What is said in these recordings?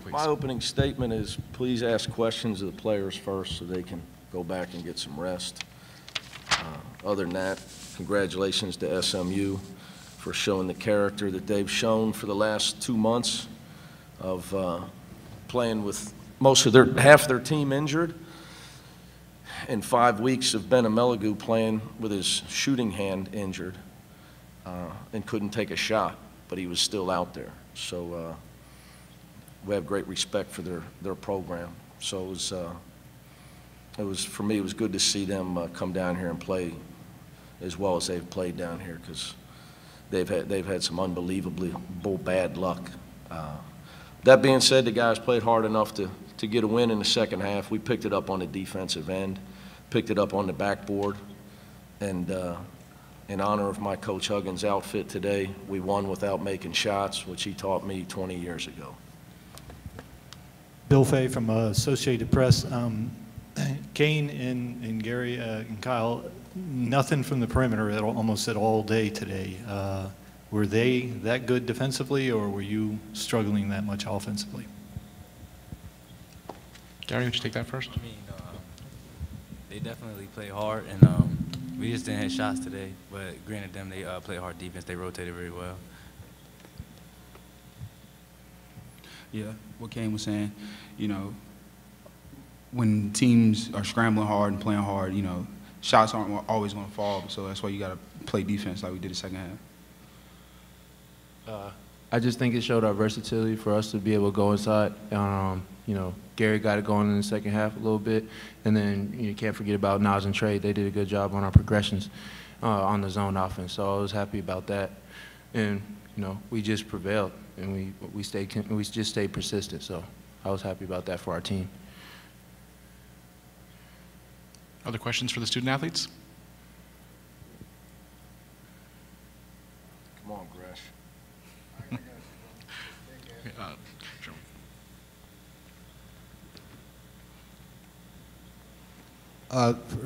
please. My opening statement is please ask questions of the players first so they can go back and get some rest. Other than that, congratulations to SMU for showing the character that they've shown for the last 2 months of playing with half their team injured and 5 weeks of Ben Amelagu playing with his shooting hand injured and couldn't take a shot, but he was still out there. So we have great respect for their program. So it was for me, it was good to see them come down here and play as well as they've played down here, because they've had some unbelievably bad luck. That being said, the guys played hard enough to get a win in the second half. We picked it up on the defensive end, picked it up on the backboard, and in honor of my Coach Huggins' outfit today, we won without making shots, which he taught me 20 years ago. Bill Fay from Associated Press. Kane and Gary and Kyle, nothing from the perimeter almost at all day today. Were they that good defensively, or were you struggling that much offensively? Gary, would you take that first? I mean, they definitely play hard, and we just didn't hit shots today. But granted, they play hard defense. They rotated very well. Yeah, what Kane was saying, you know, when teams are scrambling hard and playing hard, you know, shots aren't always going to fall. So that's why you got to play defense like we did the second half. I just think it showed our versatility for us to be able to go inside. You know, Gary got it going in the second half a little bit, and then you can't forget about Nas and Trey. They did a good job on our progressions on the zone offense. So I was happy about that, and you know, we just prevailed, and we just stayed persistent. So I was happy about that for our team. Other questions for the student athletes? Come on, Gresh. Sure.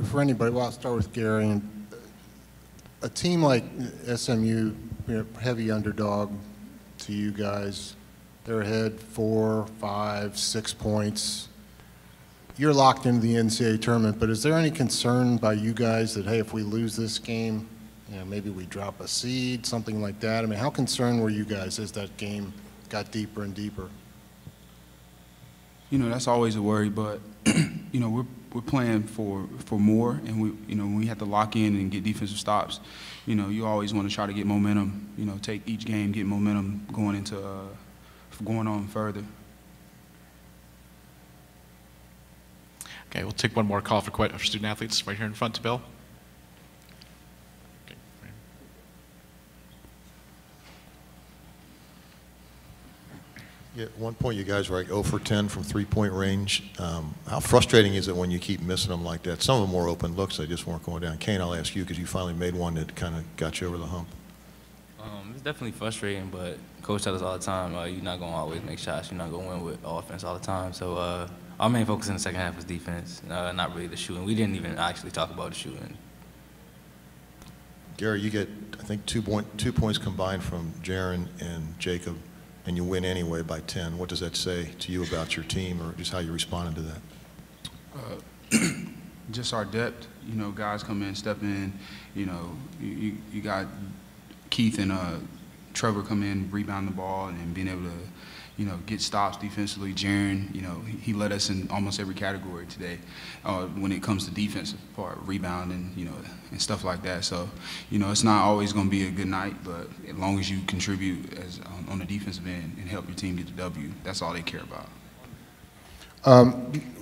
For anybody, well, I'll start with Gary. And a team like SMU, you know, heavy underdog to you guys, they're ahead 4, 5, 6 points. You're locked into the NCAA tournament, but is there any concern by you guys that, hey, if we lose this game, you know, maybe we drop a seed, something like that? I mean, how concerned were you guys as that game got deeper and deeper? You know, that's always a worry, but you know, we're playing for more, and you know, when we have to lock in and get defensive stops, you know, you always want to try to get momentum. You know, take each game, get momentum going into going on further. Okay, we'll take one more call for student athletes right here in front to Bill. Okay. Yeah, at one point you guys were like 0 for 10 from three-point range. How frustrating is it when you keep missing them like that? Some of them were open looks, they just weren't going down. Kane, I'll ask you because you finally made one that kind of got you over the hump. It's definitely frustrating, but Coach tells us all the time, you're not going to always make shots. You're not going to win with offense all the time. So our main focus in the second half was defense, not really the shooting. We didn't even actually talk about the shooting. Gary, you get, I think, 2 points combined from Jaron and Jacob, and you win anyway by 10. What does that say to you about your team, or just how you responded to that? Just our depth. You know, guys come in, step in. You know, you got Keith and Trevor come in, rebound the ball, and being able to, you know, get stops defensively. Jaron, you know, he led us in almost every category today when it comes to defensive part, rebounding, you know, and stuff like that. So, you know, it's not always going to be a good night, but as long as you contribute on the defensive end and help your team get the W, that's all they care about.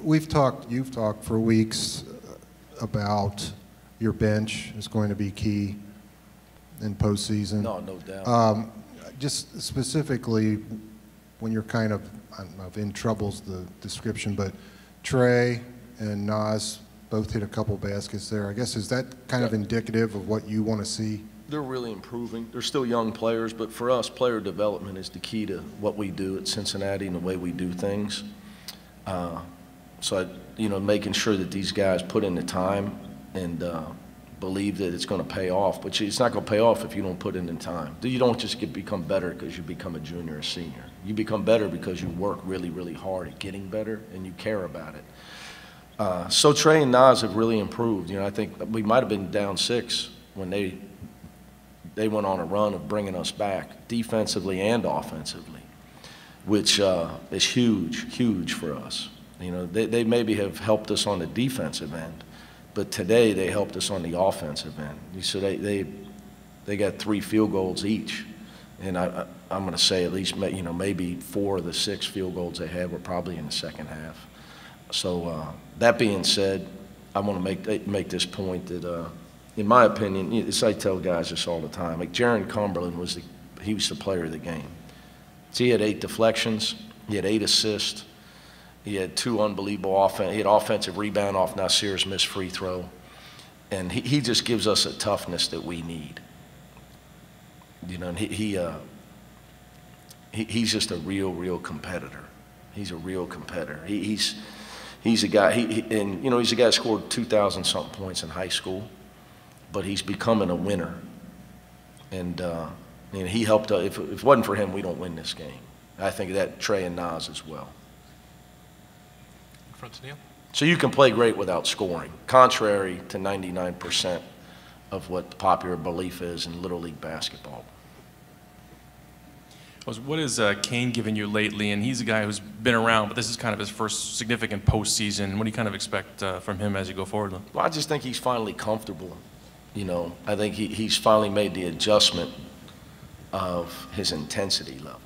You've talked for weeks about your bench is going to be key in postseason. No doubt. Just specifically, when you're kind of, I don't know if in trouble's the description, but Trey and Nas both hit a couple baskets there. I guess, is that kind of indicative of what you want to see? They're really improving. They're still young players, but for us, player development is the key to what we do at Cincinnati and the way we do things. You know, making sure that these guys put in the time and believe that it's going to pay off, but it's not going to pay off if you don't put it in time. You don't just become better because you become a junior or senior. You become better because you work really, really hard at getting better and you care about it. So Trey and Nas have really improved. You know, I think we might have been down 6 when they went on a run of bringing us back defensively and offensively, which is huge, huge for us. You know, they maybe have helped us on the defensive end, but today they helped us on the offensive end. So they got 3 field goals each, and I'm going to say at least maybe 4 of the 6 field goals they had were probably in the second half. So that being said, I want to make this point that in my opinion, as I tell guys this all the time, like Jaron Cumberland was the player of the game. So he had 8 deflections, he had 8 assists. He had 2 unbelievable he had offensive rebound off Nasir's missed free throw. And he just gives us a toughness that we need. You know, and he's just a real competitor. He's a real competitor. He's a guy, he's a guy that scored 2,000-something points in high school, but he's becoming a winner. And he helped us. If it wasn't for him, we don't win this game. I think that Trey and Nas as well. Front to Neil. So you can play great without scoring, contrary to 99% of what the popular belief is in Little League basketball. What has Kane given you lately? And he's a guy who's been around, but this is kind of his first significant postseason. What do you kind of expect from him as you go forward? Well, I just think he's finally comfortable. You know, I think he's finally made the adjustment of his intensity level.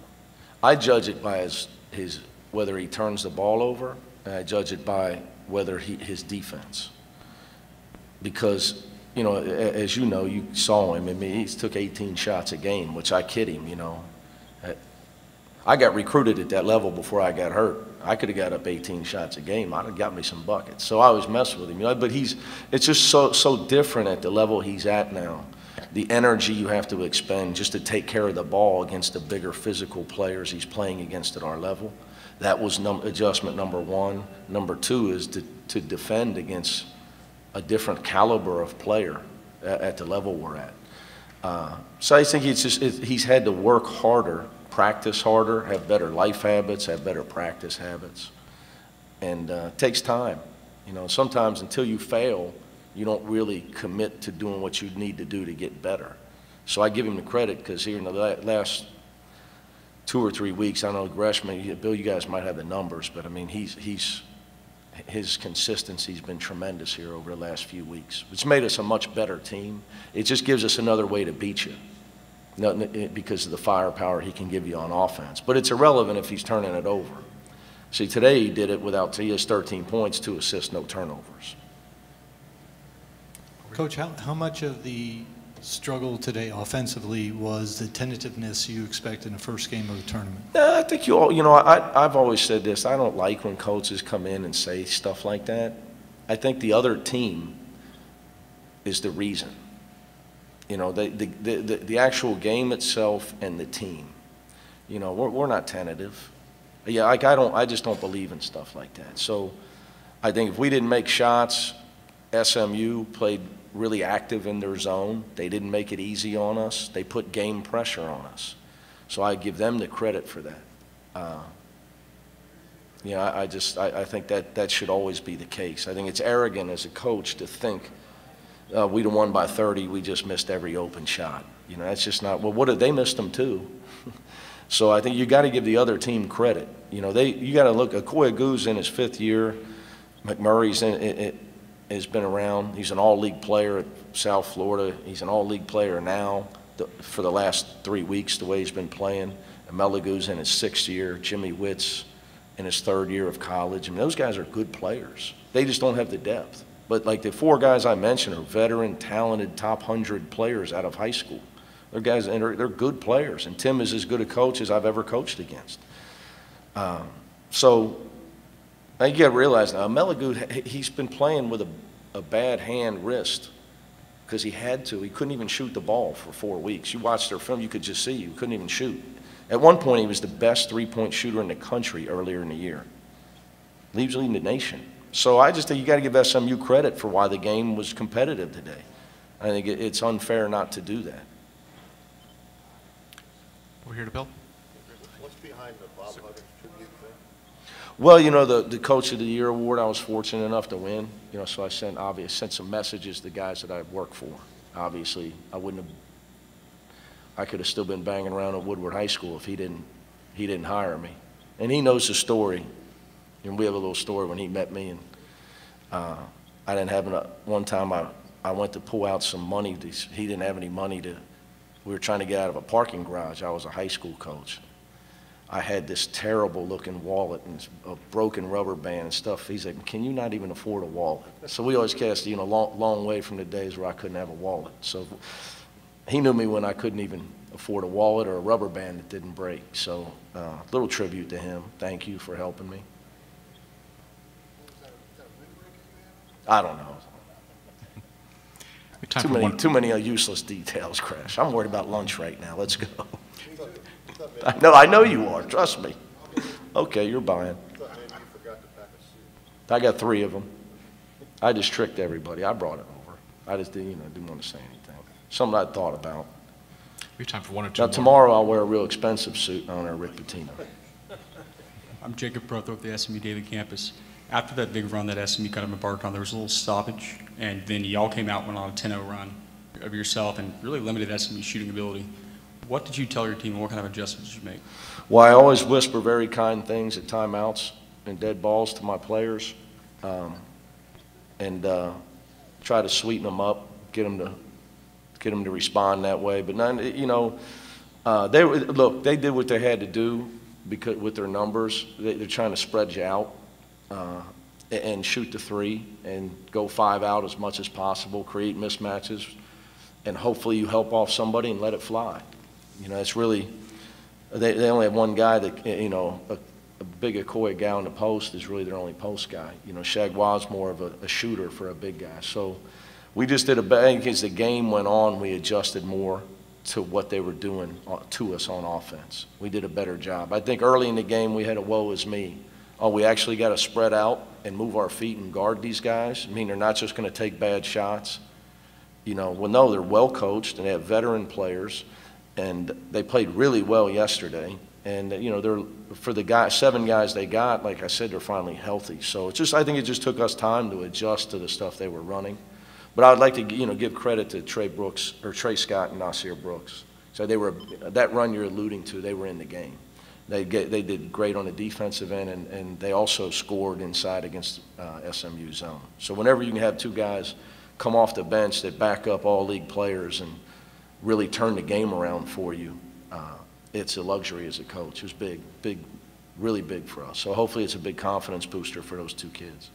I judge it by his whether he turns the ball over, and I judge it by whether his defense. Because, you know, as you know, you saw him. I mean, he took 18 shots a game, which I kid him, you know. I got recruited at that level before I got hurt. I could have got up 18 shots a game. I'd have got me some buckets. So I was messing with him, you know. But it's just so different at the level he's at now. The energy you have to expend just to take care of the ball against the bigger physical players he's playing against at our level. That was adjustment number 1. Number 2 is to defend against a different caliber of player at the level we're at. So I think he's had to work harder, practice harder, have better life habits, have better practice habits. And it takes time. You know, sometimes until you fail, you don't really commit to doing what you need to do to get better. So I give him the credit because here in the last 2 or 3 weeks, I know Gresham, Bill, you guys might have the numbers, but I mean, his consistency's been tremendous here over the last few weeks. It's made us a much better team. It just gives us another way to beat you because of the firepower he can give you on offense. But it's irrelevant if he's turning it over. See, today he did it he has 13 points, 2 assists, no turnovers. Coach, how much of the struggle today offensively was the tentativeness you expect in the first game of the tournament? I think I've always said this. I don't like when coaches come in and say stuff like that. I think the other team is the reason. You know, the actual game itself and the team. You know, we're not tentative. Yeah, like I just don't believe in stuff like that. So I think if we didn't make shots, SMU played really active in their zone. They didn't make it easy on us. They put game pressure on us. So I give them the credit for that. You know, I think that should always be the case. I think it's arrogant as a coach to think we'd have won by 30, we just missed every open shot. You know, that's just not, well, they missed them too. So I think you got to give the other team credit. You know, you got to look, Akoyagu's in his 5th year. McMurray's has been around. He's an all-league player at South Florida. He's an all-league player now for the last 3 weeks, the way he's been playing. Melagu's in his 6th year. Jimmy Witt's in his 3rd year of college. I mean, those guys are good players. They just don't have the depth. But like the 4 guys I mentioned are veteran, talented, top 100 players out of high school. They're guys, and they're good players. And Tim is as good a coach as I've ever coached against. So I think you got to realize now, Melagu, he's been playing with a bad hand wrist because he had to. He couldn't even shoot the ball for 4 weeks. You watched their film, you could just see he couldn't even shoot. At one point, he was the best three-point shooter in the country earlier in the year. He was leading the nation. So I just think you got to give SMU credit for why the game was competitive today. I think it's unfair not to do that. Over here to Bill. What's behind the Bob Huggins tribute thing? Well, you know, the Coach of the Year award, I was fortunate enough to win. You know, so I sent some messages to guys that I work for. Obviously, I could have still been banging around at Woodward High School if he didn't hire me. And he knows the story. And we have a little story when he met me, and I didn't have one time I went to pull out some money. He didn't have any money we were trying to get out of a parking garage. I was a high school coach. I had this terrible looking wallet and a broken rubber band and stuff. He's like, can you not even afford a wallet? So we always cast, you know, long way from the days where I couldn't have a wallet. So he knew me when I couldn't even afford a wallet or a rubber band that didn't break. So little tribute to him. Thank you for helping me. I don't know. Too many useless details, Crash. I'm worried about lunch right now. Let's go. I know you are. Trust me. Okay, you're buying. I got 3 of them. I just tricked everybody. I brought it over. I just didn't want to say anything. Something I thought about. We have time for 1 or 2 Now more. tomorrow I'll wear a real expensive suit and I'll honor Rick Pitino. I'm Jacob Protho with the SMU Daily Campus. After that big run that SMU kind of embarked on, there was a little stoppage, and then y'all came out, went on a 10-0 run of yourself, and really limited SMU's shooting ability. What did you tell your team, and what kind of adjustments did you make? Well, I always whisper very kind things at timeouts and dead balls to my players, and try to sweeten them up, get them to respond that way. But none, you know, they did what they had to do because with their numbers, they're trying to spread you out. And shoot the 3 and go 5 out as much as possible, create mismatches, and hopefully you help off somebody and let it fly. You know, it's really, they only have one guy that, you know, a big Okoye guy on the post is really their only post guy. You know, Shagwa's more of a shooter for a big guy. So we just did I think as the game went on, we adjusted more to what they were doing to us on offense. We did a better job. I think early in the game we had a woe is me. Oh, we actually got to spread out and move our feet and guard these guys. I mean, they're not just going to take bad shots. You know, well, no, they're well coached and they have veteran players, and they played really well yesterday. And you know, for the 7 guys they got, like I said, they're finally healthy. So I think it just took us time to adjust to the stuff they were running. But I'd like to, you know, give credit to Trey Scott and Nasir Brooks. So that run you're alluding to, they were in the game. They did great on the defensive end, and they also scored inside against SMU zone. So whenever you can have 2 guys come off the bench that back up all league players and really turn the game around for you, it's a luxury as a coach. It was big, really big for us. So hopefully it's a big confidence booster for those 2 kids.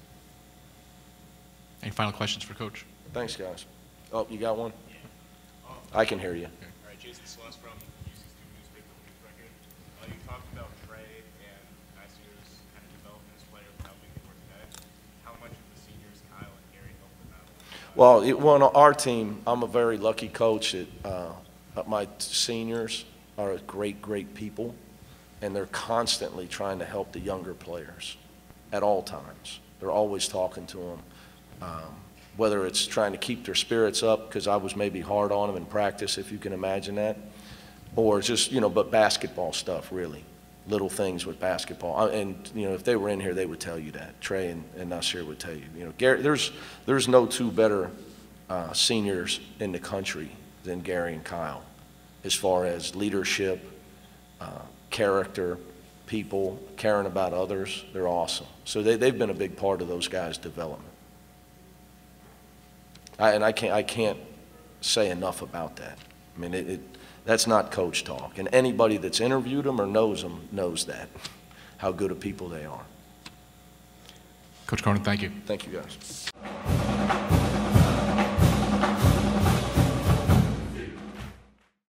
Any final questions for Coach? Thanks, guys. Oh, you got one? Yeah. I can hear you. All right, Jason Celeste from UC Student Newspaper News Record. You talked about Trey and last year's kind of development as players without making more today. How much of the seniors, Kyle and Gary, helped them out? Well, on our team, I'm a very lucky coach that my seniors are great people, and they're constantly trying to help the younger players at all times. They're always talking to them. Whether it's trying to keep their spirits up, because I was maybe hard on them in practice, if you can imagine that, or just, you know, but basketball stuff, really. Little things with basketball. And, you know, if they were in here, they would tell you that. Trey and Nasir would tell you. You know, Gary, there's no 2 better seniors in the country than Gary and Kyle as far as leadership, character, people, caring about others. They're awesome. So they've been a big part of those guys' development. I can't say enough about that. I mean, that's not coach talk. And anybody that's interviewed them or knows them knows that, how good of people they are. Coach Cronin, thank you. Thank you, guys.